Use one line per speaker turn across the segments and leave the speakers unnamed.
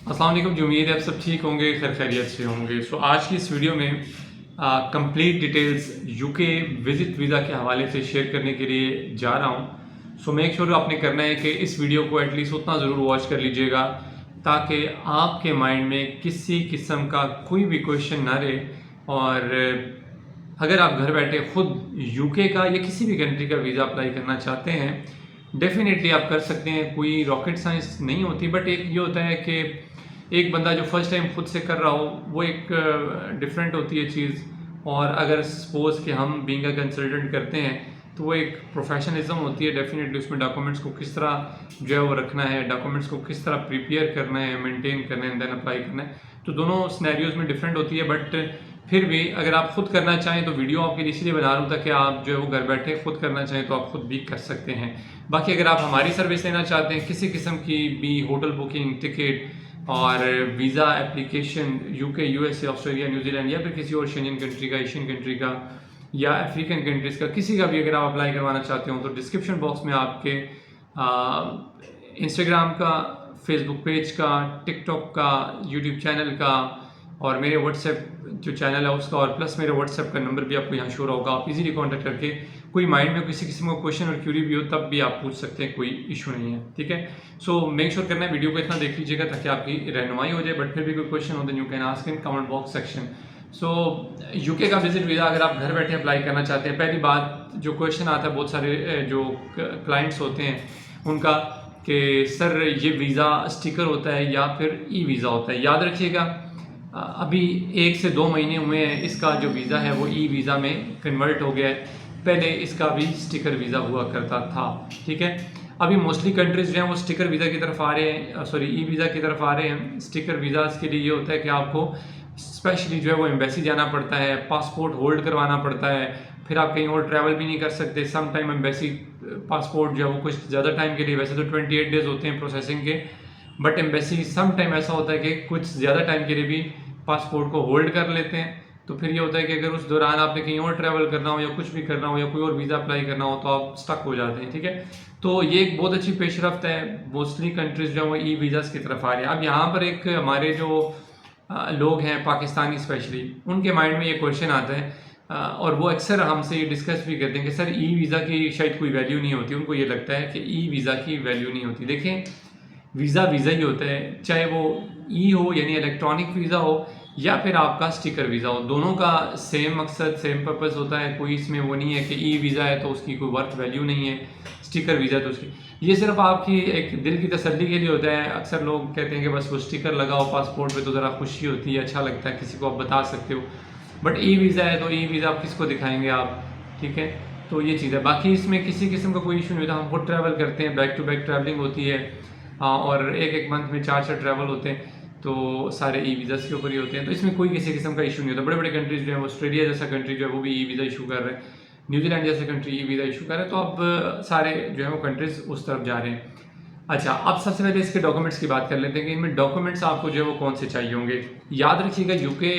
अस्सलाम वालेकुम जी, उम्मीद है आप सब ठीक होंगे, खैर खैरियत से होंगे। आज की इस वीडियो में complete details UK visit visa के हवाले से शेयर करने के लिए जा रहा हूँ। मेक श्योर आपने करना है कि इस वीडियो को एटलीस्ट उतना ज़रूर वॉच कर लीजिएगा ताकि आपके माइंड में किसी किस्म का कोई भी क्वेश्चन ना रहे। और अगर आप घर बैठे खुद यूके का या किसी भी कंट्री का वीज़ा अप्लाई करना चाहते हैं, डेफिनेटली आप कर सकते हैं। कोई रॉकेट साइंस नहीं होती, बट एक ये होता है कि एक बंदा जो फर्स्ट टाइम खुद से कर रहा हो वो एक डिफरेंट होती है चीज़। और अगर सपोज कि हम बीइंग अ कंसल्टेंट करते हैं तो वो एक प्रोफेशनलिज्म होती है डेफिनेटली। उसमें डॉक्यूमेंट्स को किस तरह जो है वो रखना है, डॉक्यूमेंट्स को किस तरह प्रिपेयर करना है, मेंटेन करना है, देन अप्लाई करना है, तो दोनों सिनेरियोज में डिफरेंट होती है। बट फिर भी अगर आप खुद करना चाहें तो वीडियो आपके लिए इसलिए बना रहा हूँ ताकि आप जो है वो घर बैठे खुद करना चाहें तो आप खुद भी कर सकते हैं। बाकी अगर आप हमारी सर्विस लेना चाहते हैं किसी किस्म की भी, होटल बुकिंग, टिकट और visa application UK, USA, Australia, New Zealand या फिर किसी और शेंजन कंट्री का, एशियन कंट्री का या अफ्रीकन कंट्रीज़ का, किसी का भी अगर आप अप्लाई करवाना चाहते हो तो डिस्क्रिप्शन बॉक्स में आपके इंस्टाग्राम का, फेसबुक पेज का, टिकटॉक का, यूट्यूब चैनल का और मेरे व्हाट्सएप जो चैनल है उसका, और प्लस मेरे व्हाट्सएप का नंबर भी आपको यहाँ शो होगा। आप इजीली कांटेक्ट करके कोई माइंड में किसी किस्म का क्वेश्चन और क्यूरी भी हो तब भी आप पूछ सकते हैं, कोई इशू नहीं है, ठीक है। मेक श्योर करना है वीडियो को इतना देख लीजिएगा ताकि आपकी रहनुमाई हो जाए। बट फिर भी कोई क्वेश्चन हो then you can ask in comment box section. UK का विजिट वीज़ा अगर आप घर बैठे अप्लाई करना चाहते हैं, पहली बात जो क्वेश्चन आता है बहुत सारे जो क्लाइंट्स होते हैं उनका कि सर ये वीज़ा स्टिकर होता है या फिर ई वीज़ा होता है। याद रखिएगा अभी 1 से 2 महीने हुए हैं, इसका जो वीज़ा है वो ई वीज़ा में कन्वर्ट हो गया है, पहले इसका भी स्टिकर वीज़ा हुआ करता था, ठीक है। अभी मोस्टली कंट्रीज जो हैं वो स्टिकर वीज़ा की तरफ आ रहे हैं, सॉरी ई वीज़ा की तरफ आ रहे हैं। स्टिकर वीज़ाज़ के लिए ये होता है कि आपको स्पेशली जो है वो एम्बेसी जाना पड़ता है, पासपोर्ट होल्ड करवाना पड़ता है, फिर आप कहीं और ट्रैवल भी नहीं कर सकते। सम टाइम एम्बेसी पासपोर्ट जो है वो कुछ ज़्यादा टाइम के लिए, वैसे तो 28 डेज़ होते हैं प्रोसेसिंग के, बट एम्बेसी सम टाइम ऐसा होता है कि कुछ ज़्यादा टाइम के लिए भी पासपोर्ट को होल्ड कर लेते हैं। तो फिर ये होता है कि अगर उस दौरान आपने कहीं और ट्रैवल करना हो या कुछ भी करना हो या कोई और वीज़ा अप्लाई करना हो तो आप स्टक हो जाते हैं, ठीक है। तो ये एक बहुत अच्छी पेशरफ्त है, मोस्टली कंट्रीज जो है वो ई वीज़ाज़ की तरफ आ रहे हैं। अब यहाँ पर एक हमारे जो लोग हैं पाकिस्तानी स्पेशली, उनके माइंड में ये क्वेश्चन आता है और वो अक्सर हमसे ये डिस्कस भी करते हैं कि सर ई वीज़ा की शायद कोई वैल्यू नहीं होती। उनको ये लगता है कि ई वीज़ा की वैल्यू नहीं होती। देखें, वीज़ा वीज़ा ही होता है, चाहे वो ई हो यानी इलेक्ट्रॉनिक वीज़ा हो या फिर आपका स्टिकर वीज़ा हो, दोनों का सेम मकसद, सेम पर्पस होता है। कोई इसमें वो नहीं है कि ई वीज़ा है तो उसकी कोई वर्थ वैल्यू नहीं है, स्टिकर वीज़ा तो उसकी, ये सिर्फ आपकी एक दिल की तसल्ली के लिए होता है। अक्सर लोग कहते हैं कि बस वो स्टिकर लगाओ पासपोर्ट पे तो ज़रा खुशी होती है, अच्छा लगता है, किसी को आप बता सकते हो। बट ई वीज़ा है तो ई वीज़ा आप किसको दिखाएंगे आप, ठीक है। तो ये चीज़ है, बाकी इसमें किसी किस्म का कोई इशू नहीं होता। हम खुद ट्रैवल करते हैं, बैक टू बैक ट्रैवलिंग होती है और एक मंथ में 4 ट्रैवल होते हैं, तो सारे ई वीज़ास के ऊपर ही होते हैं। तो इसमें कोई किसी किस्म का इशू नहीं होता। बड़े बड़े कंट्रीज जो है, ऑस्ट्रेलिया जैसा कंट्री जो है वो भी ई वीज़ा इशू कर रहे हैं, न्यूजीलैंड जैसे कंट्री ई वीज़ा इशू कर रहे हैं, तो अब सारे जो है वो कंट्रीज उस तरफ जा रहे हैं। अच्छा, अब सबसे पहले इसके डॉक्यूमेंट्स की बात कर लेते हैं कि इनमें डॉक्यूमेंट्स आपको जो है वो कौन से चाहिए होंगे। याद रखिएगा यूके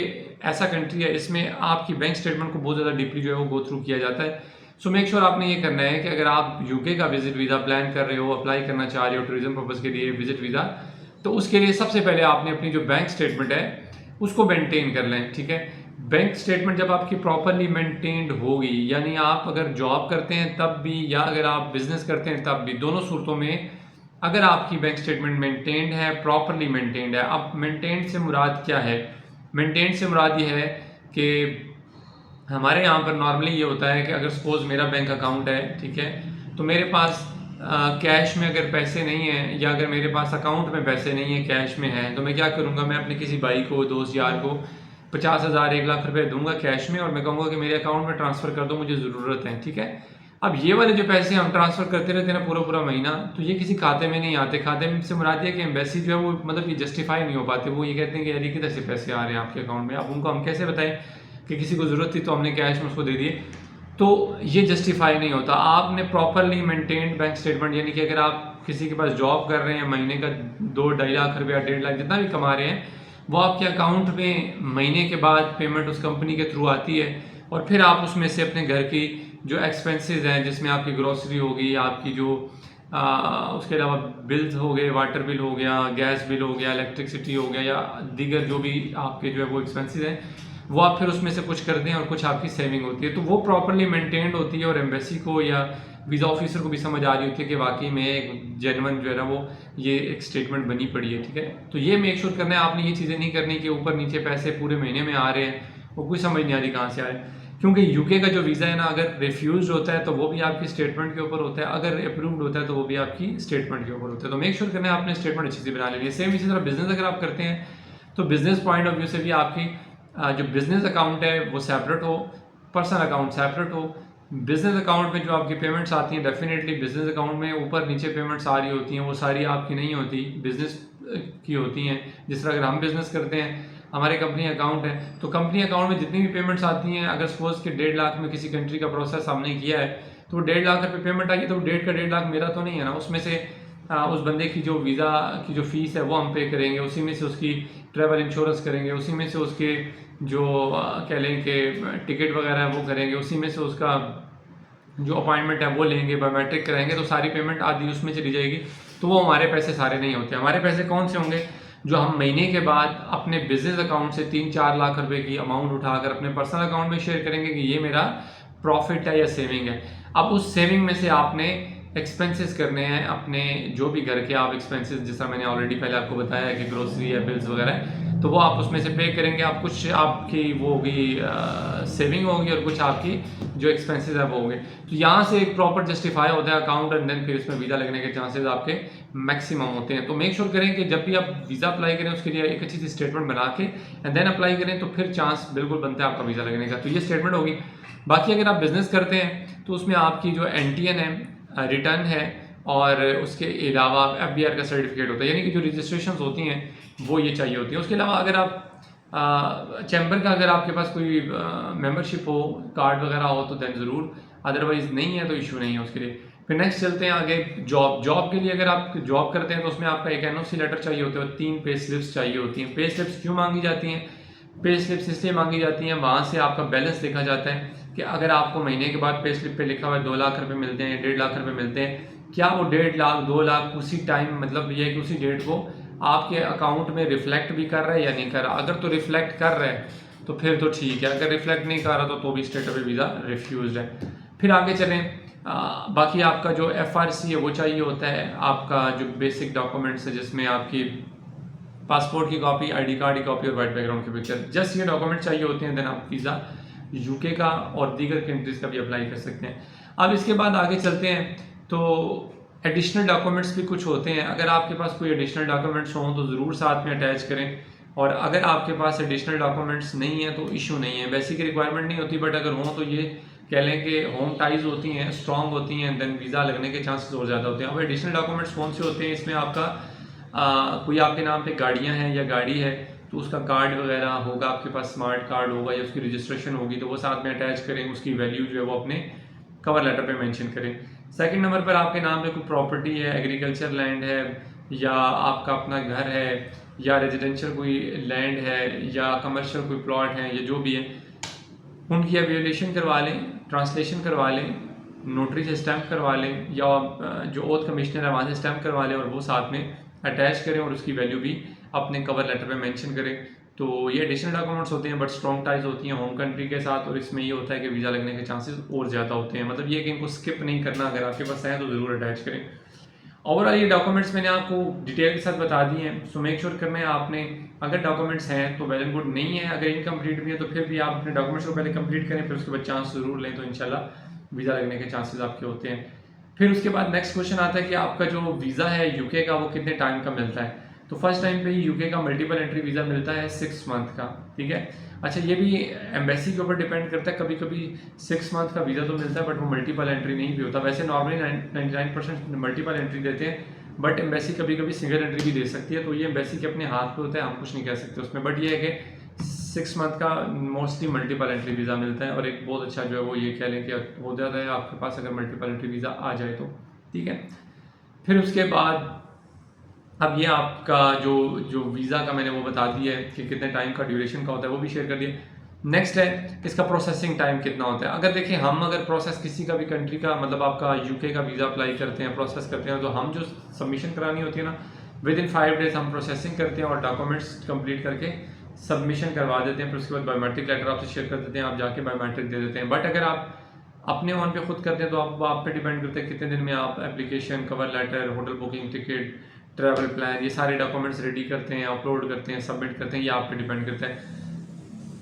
ऐसा कंट्री है, इसमें आपकी बैंक स्टेटमेंट को बहुत ज़्यादा डीपली जो है वो गो थ्रू किया जाता है। मेक श्योर आपने ये करना है कि अगर आप यूके का विजिट वीज़ा प्लान कर रहे हो, अप्लाई करना चाह रहे हो टूरिज्म पर्पज़ के लिए विजिट वीज़ा, तो उसके लिए सबसे पहले आपने अपनी जो बैंक स्टेटमेंट है उसको मेंटेन कर लें, ठीक है। बैंक स्टेटमेंट जब आपकी प्रॉपरली मेंटेन्ड होगी, यानी आप अगर जॉब करते हैं तब भी या अगर आप बिजनेस करते हैं तब भी, दोनों सूरतों में अगर आपकी बैंक स्टेटमेंट मेंटेन्ड है, प्रॉपरली मेंटेन्ड है। अब मेंटेन्ड से मुराद क्या है? मेंटेन्ड से मुराद ये है कि हमारे यहाँ पर नॉर्मली ये होता है कि अगर सपोज मेरा बैंक अकाउंट है, ठीक है, तो मेरे पास कैश में अगर पैसे नहीं हैं या अगर मेरे पास अकाउंट में पैसे नहीं है, कैश में है, तो मैं क्या करूँगा, मैं अपने किसी भाई को, दोस्त यार को 50,000 1 लाख रुपए दूंगा कैश में और मैं कहूँगा कि मेरे अकाउंट में ट्रांसफ़र कर दो, मुझे ज़रूरत है, ठीक है। अब ये वाले जो पैसे हम ट्रांसफ़र करते रहते हैं ना पूरा पूरा महीना, तो ये किसी खाते में नहीं आते। खाते में से मुराद है कि एम्बेसी जो है वो मतलब ये जस्टिफाई नहीं हो पाते। वो ये कहते हैं कि यार ये किधर से पैसे आ रहे हैं आपके अकाउंट में। अब उनको हम कैसे बताएं कि किसी को ज़रूरत थी तो हमने कैश में उसको दे दिए, तो ये जस्टिफाई नहीं होता। आपने प्रॉपरली मेंटेन्ड बैंक स्टेटमेंट, यानी कि अगर आप किसी के पास जॉब कर रहे हैं, महीने का 2-2.5 लाख रुपया, 1.5 लाख जितना भी कमा रहे हैं, वो आपके अकाउंट में महीने के बाद पेमेंट उस कंपनी के थ्रू आती है और फिर आप उसमें से अपने घर की जो एक्सपेंसेस हैं, जिसमें आपकी ग्रोसरी होगी, आपकी जो उसके अलावा बिल्स हो गए, वाटर बिल हो गया, गैस बिल हो गया, इलेक्ट्रिसिटी हो गया, या दीगर जो भी आपके जो है वो एक्सपेंसेस हैं, वो आप फिर उसमें से कुछ करते हैं और कुछ आपकी सेविंग होती है। तो वो प्रॉपरली मेंटेन्ड होती है और एम्बेसी को या वीज़ा ऑफिसर को भी समझ आ रही होती है कि वाकई में एक जेन्युइन जो है ना वो ये एक स्टेटमेंट बनी पड़ी है, ठीक है। तो ये मेक श्योर करना है आपने, ये चीज़ें नहीं करनी कि ऊपर नीचे पैसे पूरे महीने में आ रहे हैं, वो कोई समझ नहीं आ रही कहाँ से आ रहे हैं। क्योंकि यूके का जो वीज़ा है ना, अगर रिफ्यूज होता है तो वो भी आपकी स्टेटमेंट के ऊपर होता है, अगर अप्रूव्ड होता है तो वो भी आपकी स्टेटमेंट के ऊपर होता है। तो मेक श्योर करना है आपने स्टेटमेंट अच्छी सी बना लेनी है। सेम इसी तरह बिजनेस अगर आप करते हैं तो बिजनेस पॉइंट ऑफ व्यू से भी आपकी जो बिजनेस अकाउंट है वो सेपरेट हो, पर्सनल अकाउंट सेपरेट हो। बिजनेस अकाउंट में जो आपकी पेमेंट्स आती हैं, डेफिनेटली बिजनेस अकाउंट में ऊपर नीचे पेमेंट्स आ रही होती हैं, वो सारी आपकी नहीं होती, बिजनेस की होती हैं। जिस तरह अगर हम बिजनेस करते हैं, हमारे कंपनी अकाउंट है, तो कंपनी अकाउंट में जितनी भी पेमेंट्स आती हैं, अगर सपोज कि 1.5 लाख में किसी कंट्री का प्रोसेस हमने किया है, तो 1.5 लाख रुपये पेमेंट आई है, तो 1.5 लाख मेरा तो नहीं है ना, उसमें से उस बंदे की जो वीज़ा की जो फ़ीस है वो हम पे करेंगे, उसी में से उसकी ट्रैवल इंश्योरेंस करेंगे, उसी में से उसके जो कह लें कि टिकट वगैरह है वो करेंगे, उसी में से उसका जो अपॉइंटमेंट है वो लेंगे, बायोमेट्रिक कराएंगे, तो सारी पेमेंट आधी उसमें चली जाएगी। तो वो हमारे पैसे सारे नहीं होते। हमारे पैसे कौन से होंगे? जो हम महीने के बाद अपने बिजनेस अकाउंट से 3-4 लाख रुपए की अमाउंट उठाकर अपने पर्सनल अकाउंट में शेयर करेंगे कि ये मेरा प्रॉफिट है या सेविंग है। अब उस सेविंग में से आपने एक्सपेंसेस करने हैं, अपने जो भी घर के आप एक्सपेंसेस, जैसा मैंने ऑलरेडी पहले आपको बताया है कि ग्रोसरी या बिल्स वगैरह, तो वो आप उसमें से पे करेंगे। आप कुछ आपकी वो होगी सेविंग होगी और कुछ आपकी जो एक्सपेंसेस है वो होंगे। तो यहाँ से एक प्रॉपर जस्टिफाई होता है अकाउंट, एंड देन फिर इसमें वीज़ा लगने के चांसेस आपके मैक्सिमम होते हैं। तो मेक श्योर करें कि जब भी आप वीज़ा अप्लाई करें उसके लिए एक अच्छी सी स्टेटमेंट बना के एंड देन अप्लाई करें, तो फिर चांस बिल्कुल बनता है आपका वीज़ा लगने का। तो ये स्टेटमेंट होगी। बाकी अगर आप बिजनेस करते हैं तो उसमें आपकी जो NTN है, रिटर्न है, और उसके अलावा FBR का सर्टिफिकेट होता है, यानी कि जो रजिस्ट्रेशन होती हैं वो ये चाहिए होती है। उसके अलावा अगर आप चैम्बर का अगर आपके पास कोई मेंबरशिप हो, कार्ड वगैरह हो, तो देन ज़रूर, अदरवाइज़ नहीं है तो इशू नहीं है उसके लिए। फिर नेक्स्ट चलते हैं आगे। जॉब के लिए अगर आप जॉब करते हैं तो उसमें आपका एक NOC लेटर चाहिए होता है, 3 पे स्लिप्स चाहिए होती हैं। पे स्लिप्स क्यों मांगी जाती हैं? पे स्लिप्स इसलिए मांगी जाती हैं, वहाँ से आपका बैलेंस देखा जाता है कि अगर आपको महीने के बाद पे स्लिप पे लिखा हुआ है 2 लाख रुपए मिलते हैं, 1.5 लाख रुपए मिलते हैं, क्या वो 1.5 लाख 2 लाख उसी टाइम, मतलब ये है कि उसी डेट को आपके अकाउंट में रिफ्लेक्ट भी कर रहा है या नहीं कर रहा? अगर तो रिफ्लेक्ट कर रहा है तो फिर तो ठीक है, अगर रिफ्लेक्ट नहीं कर रहा तो भी स्टेट ऑफ वीज़ा रिफ्यूज है। फिर आगे चलें। बाकी आपका जो FRC है वो चाहिए होता है, आपका जो बेसिक डॉक्यूमेंट्स है जिसमें आपकी पासपोर्ट की कॉपी, ID कार्ड की कॉपी और वाइट बैकग्राउंड की पिक्चर, जस्ट ये डॉक्यूमेंट चाहिए होते हैं। देन आप वीज़ा यूके का और दीगर कंट्रीज़ का भी अप्लाई कर सकते हैं। अब इसके बाद आगे चलते हैं तो एडिशनल डॉक्यूमेंट्स भी कुछ होते हैं। अगर आपके पास कोई एडिशनल डॉक्यूमेंट्स हों तो ज़रूर साथ में अटैच करें, और अगर आपके पास एडिशनल डॉक्यूमेंट्स नहीं है तो इशू नहीं है, बेसिक रिक्वायरमेंट नहीं होती, बट अगर हों तो ये कह लें कि होम टाइज होती हैं, स्ट्रॉन्ग होती हैं, देन वीज़ा लगने के चांसेस और ज़्यादा होते हैं। अब एडिशनल डॉक्यूमेंट्स कौन से होते हैं? इसमें आपका कोई आपके नाम पे गाड़ियाँ हैं या गाड़ी है तो उसका कार्ड वगैरह होगा, आपके पास स्मार्ट कार्ड होगा या उसकी रजिस्ट्रेशन होगी, तो वो साथ में अटैच करें। उसकी वैल्यू जो है वो अपने कवर लेटर पे मेंशन करें। सेकंड नंबर पर आपके नाम पे कोई प्रॉपर्टी है, एग्रीकल्चर लैंड है, या आपका अपना घर है, या रेजिडेंशियल कोई लैंड है, या कमर्शियल कोई प्लॉट है, या जो भी है, उनकी एवेल्यूएशन करवा लें, ट्रांसलेशन करवा लें, नोटरी से स्टैम्प करवा लें, या जो ओथ कमिश्नर है वहाँ से स्टैम्प करवा लें, और वो साथ में अटैच करें और उसकी वैल्यू भी अपने कवर लेटर पे मेंशन करें। तो ये एडिशनल डॉक्यूमेंट्स होते हैं, बट स्ट्रॉन्ग टाइज होती हैं होम कंट्री के साथ, और इसमें ये होता है कि वीज़ा लगने के चांसेस और ज़्यादा होते हैं। मतलब ये कि इनको स्किप नहीं करना, अगर आपके पास है तो ज़रूर अटैच करें। ओवरऑल ये डॉक्यूमेंट्स मैंने आपको डिटेल के साथ बता दिए हैं। सो मेक श्योर करना है आपने, अगर डॉक्यूमेंट्स हैं तो वेल एंड गुड, नहीं है अगर इनकम्प्लीट भी है तो फिर भी आप अपने डॉक्यूमेंट्स को पहले कंप्लीट करें, फिर उसके बाद चांस ज़रूर लें, तो इंशाल्लाह वीज़ा लगने के चांसेस आपके होते हैं। फिर उसके बाद नेक्स्ट क्वेश्चन आता है कि आपका जो वीज़ा है यूके का वो कितने टाइम का मिलता है। तो फर्स्ट टाइम पे ही यूके का मल्टीपल एंट्री वीज़ा मिलता है 6 मंथ का, ठीक है। अच्छा, ये भी एम्बेसी के ऊपर डिपेंड करता है, कभी कभी 6 मंथ का वीज़ा तो मिलता है बट वो मल्टीपल एंट्री नहीं भी होता। वैसे नॉर्मली 99% मल्टीपल एंट्री देते हैं, बट एम्बेसी कभी कभी सिंगल एंट्री भी दे सकती है। तो ये एम्बेसी के अपने हाथ पे होता है, हम कुछ नहीं कह सकते उसमें, बट ये है कि 6 मंथ का मोस्टली मल्टीपल एंट्री वीज़ा मिलता है, और एक बहुत अच्छा जो है वो ये कह लें कि हो जाता है आपके पास अगर मल्टीपल एंट्री वीज़ा आ जाए तो, ठीक है। फिर उसके बाद अब ये आपका जो वीज़ा का मैंने वो बता दिया है कि कितने टाइम का ड्यूरेशन का होता है, वो भी शेयर कर दिया। नेक्स्ट है इसका प्रोसेसिंग टाइम कितना होता है। अगर देखिए हम अगर प्रोसेस किसी का भी कंट्री का मतलब आपका यूके का वीज़ा अप्लाई करते हैं, प्रोसेस करते हैं, तो हम जो सबमिशन करानी होती है ना, विद इन 5 डेज हम प्रोसेसिंग करते हैं और डॉक्यूमेंट्स कंप्लीट करके सबमिशन करवा देते हैं। फिर उसके बाद बायोमेट्रिक लेटर आपसे शेयर कर देते हैं, आप जाके बायोमेट्रिक दे देते हैं। बट अगर आप अपने ऑन पे खुद करते हैं तो आप पे डिपेंड करते हैं कितने दिन में आप application, cover letter, hotel booking, ticket, travel plan, ये सारे डॉक्यूमेंट्स रेडी करते हैं, अपलोड करते हैं, सबमिट करते हैं। ये आप पे डिपेंड करता है।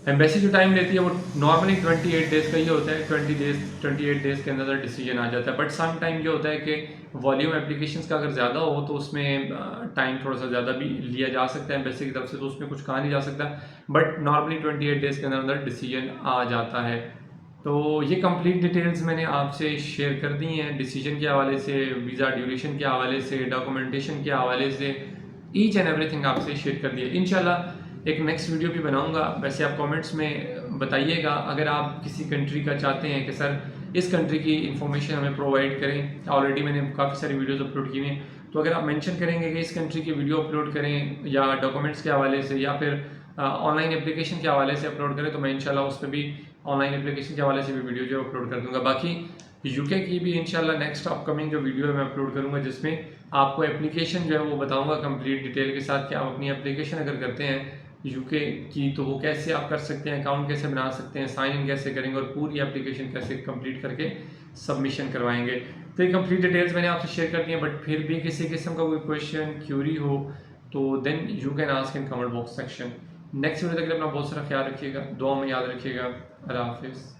एम्बेसी जो टाइम लेती है वो नॉर्मली 28 डेज़ का ही होता है। 28 डेज़ के अंदर डिसीजन आ जाता है। बट सम टाइम ये होता है कि वॉल्यूम एप्लीकेशंस का अगर ज़्यादा हो तो उसमें टाइम थोड़ा सा ज़्यादा भी लिया जा सकता है एम्बेसी की तरफ से, तो उसमें कुछ कहा नहीं जा सकता। बट नॉर्मली 28 डेज़ के अंदर डिसीजन आ जाता है। तो ये कंप्लीट डिटेल्स मैंने आपसे शेयर कर दी हैं, डिसीजन के हवाले से, वीज़ा ड्यूरेशन के हवाले से, डॉक्यूमेंटेशन के हवाले से, ईच एंड एवरीथिंग आपसे शेयर कर दिया। इंशाल्लाह एक नेक्स्ट वीडियो भी बनाऊंगा। वैसे आप कमेंट्स में बताइएगा अगर आप किसी कंट्री का चाहते हैं कि सर इस कंट्री की इन्फॉर्मेशन हमें प्रोवाइड करें। ऑलरेडी मैंने काफ़ी सारी वीडियोस अपलोड की हैं, तो अगर आप मेंशन करेंगे कि इस कंट्री की वीडियो अपलोड करें या डॉक्यूमेंट्स के हवाले से या फिर ऑनलाइन एप्लीकेशन के हवाले से अपलोड करें, तो मैं इंशाल्लाह उस पर भी ऑनलाइन एप्लीकेशन के हवाले से भी वीडियो जो अपलोड कर दूँगा। बाकी यूके की भी इंशाल्लाह नेक्स्ट अपकमिंग जो वीडियो है मैं अपलोड करूँगा, जिसमें आपको एप्लीकेशन जो है वो बताऊँगा कंप्लीट डिटेल के साथ कि आप अपनी एप्लीकेशन अगर करते हैं यूके की तो वो कैसे आप कर सकते हैं, अकाउंट कैसे बना सकते हैं, साइन इन कैसे करेंगे और पूरी एप्लीकेशन कैसे कंप्लीट करके सबमिशन करवाएंगे। तो ये कंप्लीट डिटेल्स मैंने आपसे शेयर कर दी हैं। बट फिर भी किसी किस्म का कोई क्वेश्चन, क्यूरी हो तो then you can ask in comment box section. Next video तक अपना बहुत सारा ख्याल रखिएगा, दुआ में याद रखिएगा। अल्लाह हाफिज़।